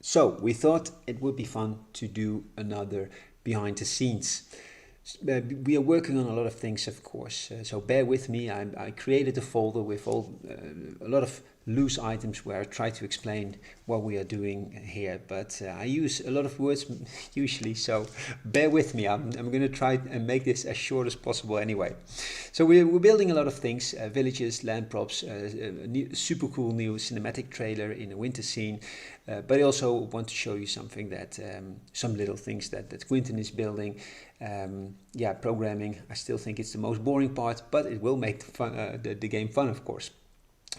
So we thought it would be fun to do another behind the scenes. We are working on a lot of things, of course. So bear with me. I created a folder with a lot of loose items where I try to explain what we are doing here. But I use a lot of words usually, so bear with me. I'm going to try and make this as short as possible anyway. So we're building a lot of things, villages, land props, a new, super cool new cinematic trailer in a winter scene. But I also want to show you something that, some little things that Quentin is building. Yeah, programming, I still think it's the most boring part, but it will make the game fun, of course.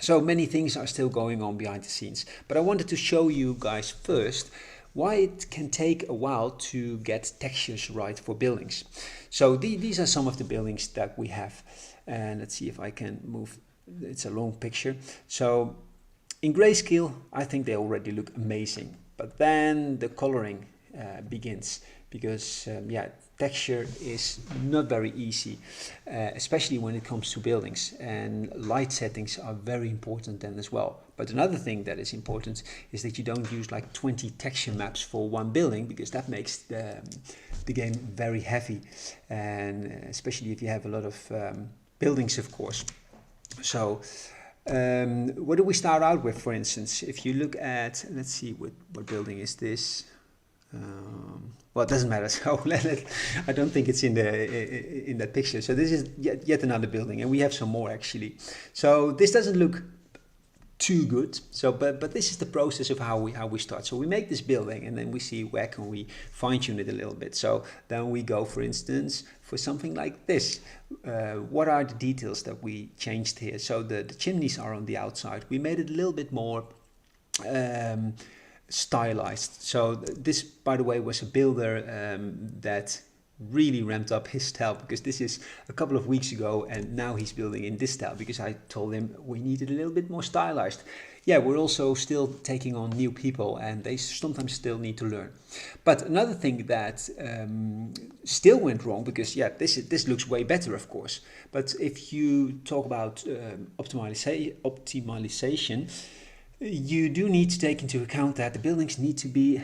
So many things are still going on behind the scenes, but I wanted to show you guys first why it can take a while to get textures right for buildings. So these are some of the buildings that we have, and let's see if I can move. It's a long picture. So in grayscale, I think they already look amazing, but then the coloring begins because yeah, texture is not very easy, especially when it comes to buildings, and light settings are very important then as well. But another thing that is important is that you don't use like 20 texture maps for one building, because that makes the game very heavy, and especially if you have a lot of buildings, of course. So what do we start out with? For instance, if you look at, let's see, what building is this? Well, it doesn't matter. So I don't think it's in that picture. So this is yet another building, and we have some more actually. So this doesn't look too good. So but this is the process of how we start. So we make this building, and then we see where can we fine tune it a little bit. So then we go, for instance, for something like this. What are the details that we changed here? So the chimneys are on the outside. We made it a little bit more stylized. So this, by the way, was a builder that really ramped up his style, because this is a couple of weeks ago, and now he's building in this style because I told him we needed a little bit more stylized. Yeah, we're also still taking on new people, and they sometimes still need to learn. But another thing that still went wrong, because yeah, this looks way better, of course, but if you talk about optimization, you do need to take into account that the buildings need to be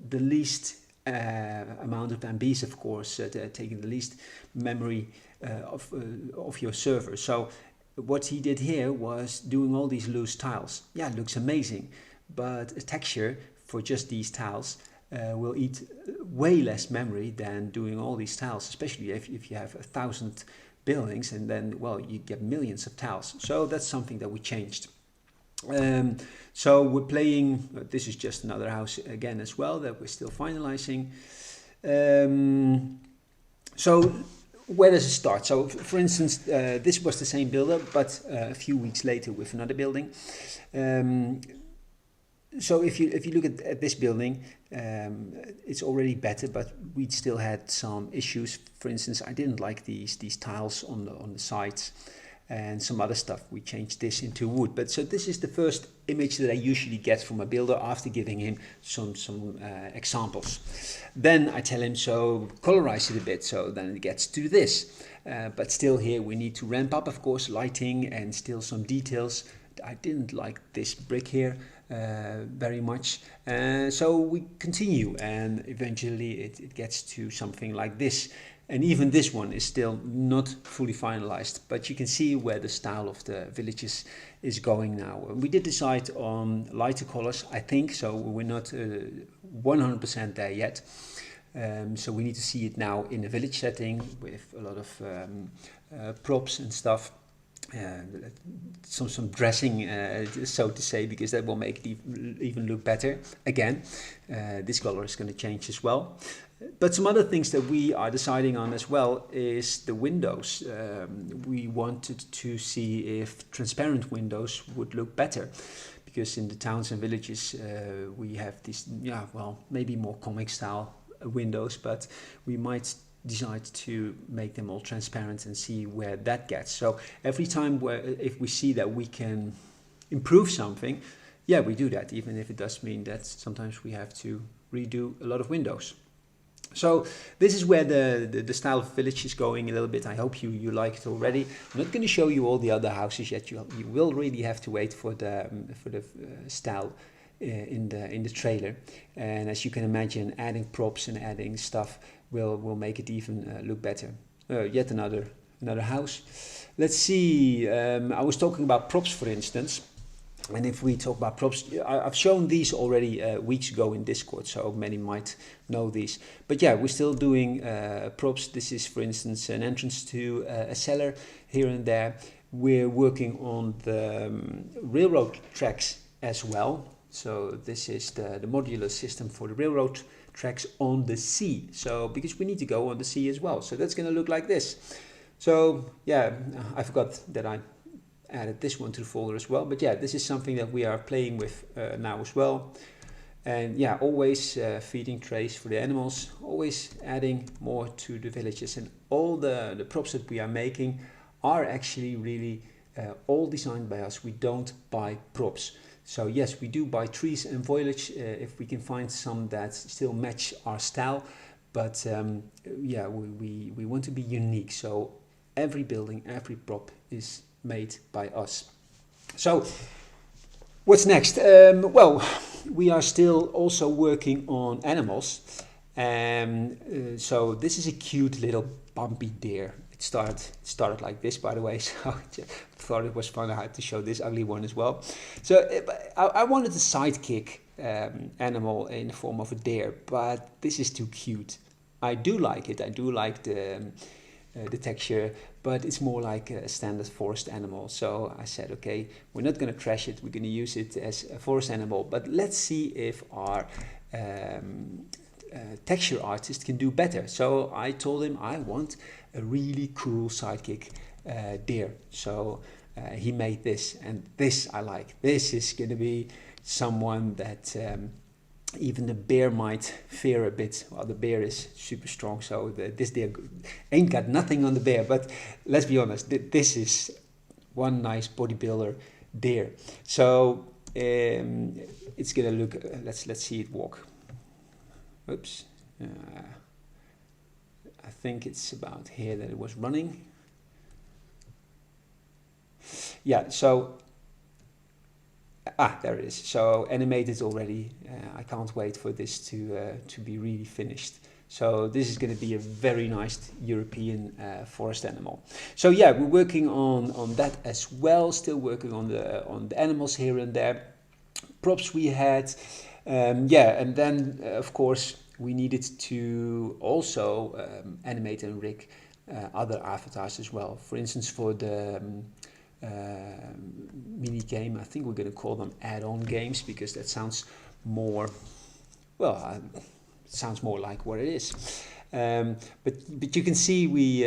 the least amount of MBs, of course, taking the least memory of your server. So what he did here was doing all these loose tiles. Yeah, it looks amazing, but a texture for just these tiles will eat way less memory than doing all these tiles, especially if you have 1,000 buildings, and then, well, you get millions of tiles. So that's something that we changed. So we're playing, this is just another house again as well that we're still finalizing. So where does it start? So for instance, this was the same builder, but a few weeks later with another building. So if you look at this building, it's already better, but we still had some issues. For instance, I didn't like these tiles on the sides, and some other stuff. We changed this into wood. But so this is the first image that I usually get from a builder after giving him some examples. Then I tell him, so colorize it a bit, so then it gets to this. But still here we need to ramp up, of course, lighting and still some details. I didn't like this brick here very much. So we continue, and eventually it gets to something like this. And even this one is still not fully finalized, but you can see where the style of the villages is going now. We did decide on lighter colors, I think, so we're not 100% there yet. So we need to see it now in a village setting with a lot of props and stuff. Some dressing, so to say, because that will make it even look better. Again, this color is going to change as well. But some other things that we are deciding on as well is the windows. We wanted to see if transparent windows would look better, because in the towns and villages we have these, yeah, well, maybe more comic style windows, but we might decide to make them all transparent and see where that gets. So every time if we see that we can improve something, yeah, we do that, even if it does mean that sometimes we have to redo a lot of windows. So this is where the style of village is going a little bit. I hope you like it already. I'm not going to show you all the other houses yet. You will really have to wait for the style in the trailer. And as you can imagine, adding props and adding stuff will make it even look better. Yet another house. Let's see. I was talking about props, for instance. And if we talk about props, I've shown these already weeks ago in Discord, so many might know these. But yeah, we're still doing props. This is, for instance, an entrance to a cellar here and there. We're working on the railroad tracks as well. So this is the modular system for the railroad tracks on the sea. So because we need to go on the sea as well. So that's going to look like this. So yeah, I forgot that I added this one to the folder as well. But yeah, this is something that we are playing with now as well. And yeah, always feeding trays for the animals, always adding more to the villages. And all the props that we are making are actually really all designed by us. We don't buy props. So yes, we do buy trees and foliage if we can find some that still match our style. But yeah, we want to be unique. So every building, every prop is made by us. So what's next? Well, we are still also working on animals. So this is a cute little bumpy deer. It started like this, by the way, so I thought it was fun. I had to show this ugly one as well. So I wanted a sidekick animal in the form of a deer, but this is too cute. I do like it. I do like the texture, but it's more like a standard forest animal. So I said, okay, we're not going to trash it. We're going to use it as a forest animal, but let's see if our texture artist can do better. So I told him I want a really cool sidekick deer. So he made this, and this I like. This is going to be someone that even the bear might fear a bit. Well, the bear is super strong, so this deer ain't got nothing on the bear. But let's be honest, this is one nice bodybuilder deer. So it's gonna look. Let's see it walk. Oops. I think it's about here that it was running. Yeah, so there it is. So animated already. I can't wait for this to be really finished. So this is going to be a very nice European forest animal. So yeah, we're working on that as well. Still working on the animals here and there. Props we had, yeah, and then of course we needed to also animate and rig other avatars as well. For instance, for the mini game, I think we're going to call them add-on games, because that sounds more, well, sounds more like what it is. But you can see we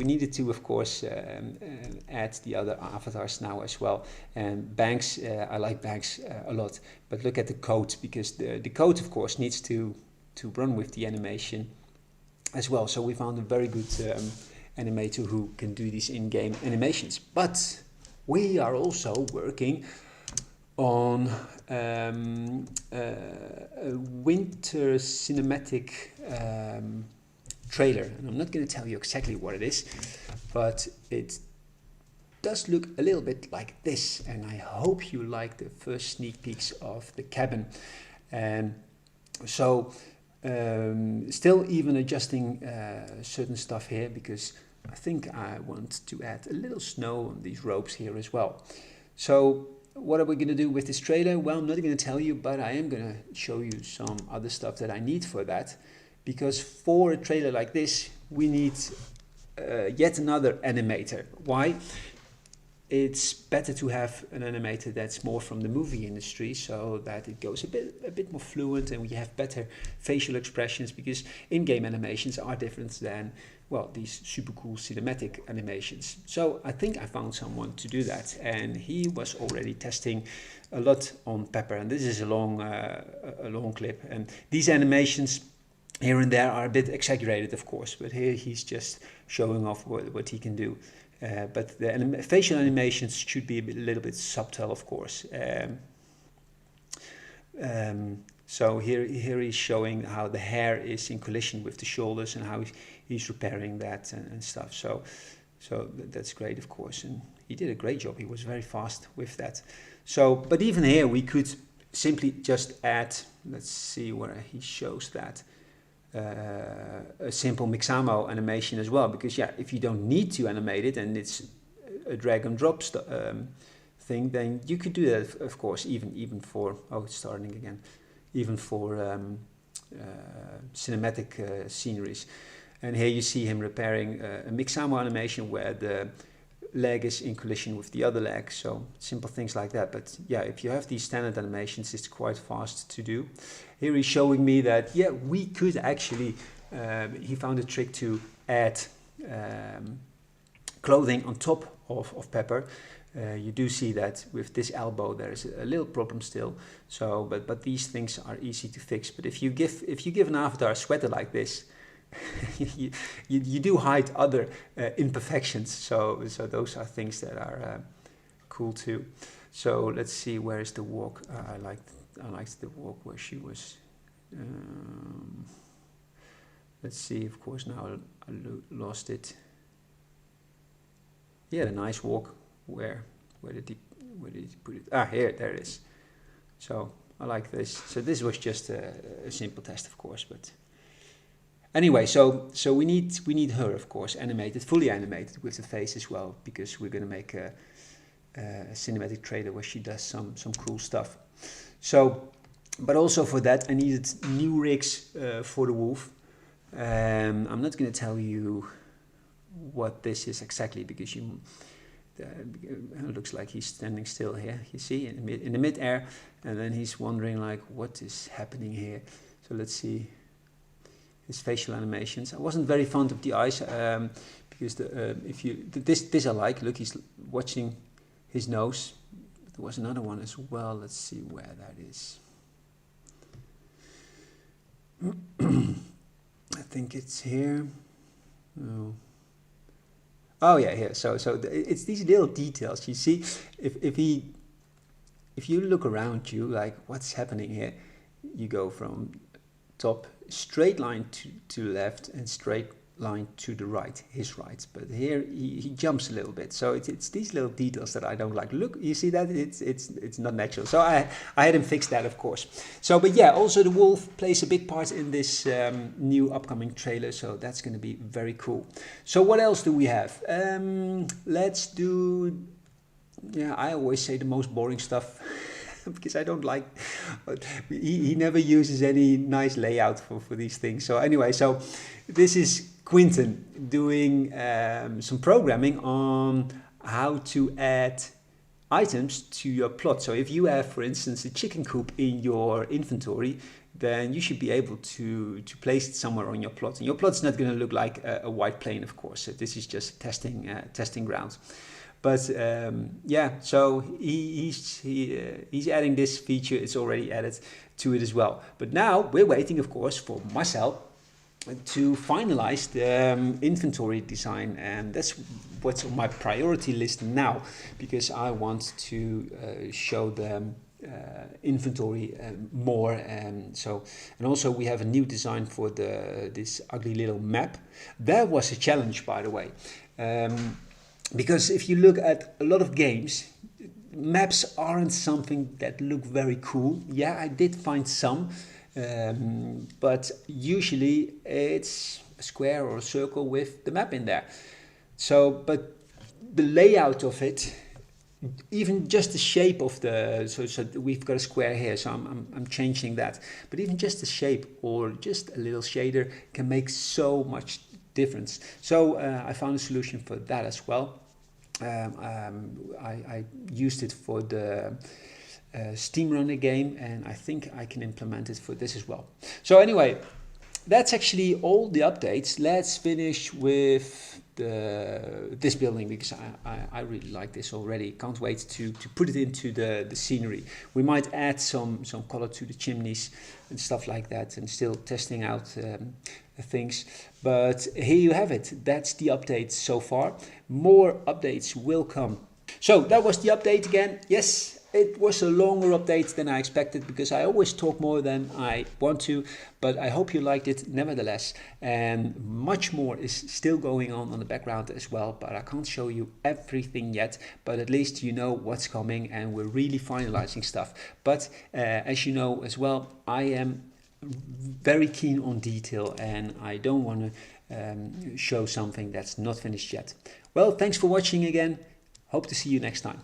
needed to, of course, add the other avatars now as well. And Banks, I like Banks a lot, but look at the code, because the code, of course, needs to run with the animation as well. So we found a very good animator who can do these in-game animations. But we are also working on a winter cinematic trailer, and I'm not going to tell you exactly what it is, but it does look a little bit like this, and I hope you like the first sneak peeks of the cabin. So still even adjusting certain stuff here, because I think I want to add a little snow on these ropes here as well. So what are we going to do with this trailer? Well, I'm not going to tell you, but I am going to show you some other stuff that I need for that. Because for a trailer like this, we need yet another animator. Why? It's better to have an animator that's more from the movie industry, so that it goes a bit more fluent and we have better facial expressions, because in-game animations are different than, well, these super cool cinematic animations. So I think I found someone to do that, and he was already testing a lot on Pepper, and this is a long clip, and these animations here and there are a bit exaggerated, of course, but here he's just showing off what he can do. But the facial animations should be a little bit subtle, of course. So here he's showing how the hair is in collision with the shoulders and how he's repairing that and stuff. So that's great, of course, and he did a great job. He was very fast with that. So, but even here we could simply just add, let's see where he shows that, a simple Mixamo animation as well, because yeah, if you don't need to animate it and it's a drag and drop thing, then you could do that, of course, even for, oh, it's starting again, even for cinematic sceneries. And here you see him repairing a Mixamo animation where the leg is in collision with the other leg, so simple things like that. But yeah, if you have these standard animations, it's quite fast to do. Here he's showing me that, yeah, we could actually, he found a trick to add clothing on top of Pepper. You do see that with this elbow there is a little problem still. So, but these things are easy to fix. But if you give an avatar a sweater like this, you do hide other imperfections. So those are things that are cool too. So let's see, where is the walk? I liked the walk where she was. Let's see. Of course, now I lost it. Yeah, a nice walk. Where did he put it? Ah, here, there it is. So I like this. So this was just a simple test, of course, but anyway, so we need her, of course, animated, fully animated with the face as well, because we're gonna make a cinematic trailer where she does some cool stuff. So, but also for that I needed new rigs for the wolf. I'm not gonna tell you what this is exactly, because it looks like he's standing still here, you see, in the mid-air, and then he's wondering like, what is happening here? So let's see his facial animations. I wasn't very fond of the eyes, because this I like. Look, he's watching his nose. There was another one as well. Let's see where that is. I think it's here. Oh yeah, here. So it's these little details. You see, if you look around you, like what's happening here, you go from top straight line to left and straight line to the right, his right. But here he jumps a little bit. So it's these little details that I don't like. Look, you see that? It's not natural. So I had him fix that, of course. So, but yeah, also the wolf plays a big part in this new upcoming trailer. So that's going to be very cool. So what else do we have? Let's do, yeah, I always say the most boring stuff. Because I don't like, he never uses any nice layout for these things. So anyway, so this is Quinten doing some programming on how to add items to your plot. So if you have, for instance, a chicken coop in your inventory, then you should be able to place it somewhere on your plot. And your plot's not going to look like a white plane, of course. So this is just testing grounds. But yeah, so he's adding this feature. It's already added to it as well. But now we're waiting, of course, for Marcel to finalize the inventory design, and that's what's on my priority list now, because I want to show them inventory more. And also we have a new design for this ugly little map. That was a challenge, by the way. Because if you look at a lot of games, maps aren't something that look very cool. Yeah, I did find some, but usually it's a square or a circle with the map in there. So, but the layout of it, even just the shape of the, so we've got a square here, so I'm changing that. But even just the shape or just a little shader can make so much difference. So I found a solution for that as well. I used it for the Steam Runner game, and I think I can implement it for this as well. So anyway, that's actually all the updates. Let's finish with this building, because I really like this already. Can't wait to put it into the scenery. We might add some color to the chimneys and stuff like that, and still testing out things. But here you have it. That's the update so far. More updates will come. So that was the update again. Yes, it was a longer update than I expected because I always talk more than I want to, but I hope you liked it nevertheless. And much more is still going on the background as well, but I can't show you everything yet, but at least you know what's coming and we're really finalizing stuff. But as you know as well, I am very keen on detail and I don't want to show something that's not finished yet. Well, thanks for watching again. Hope to see you next time.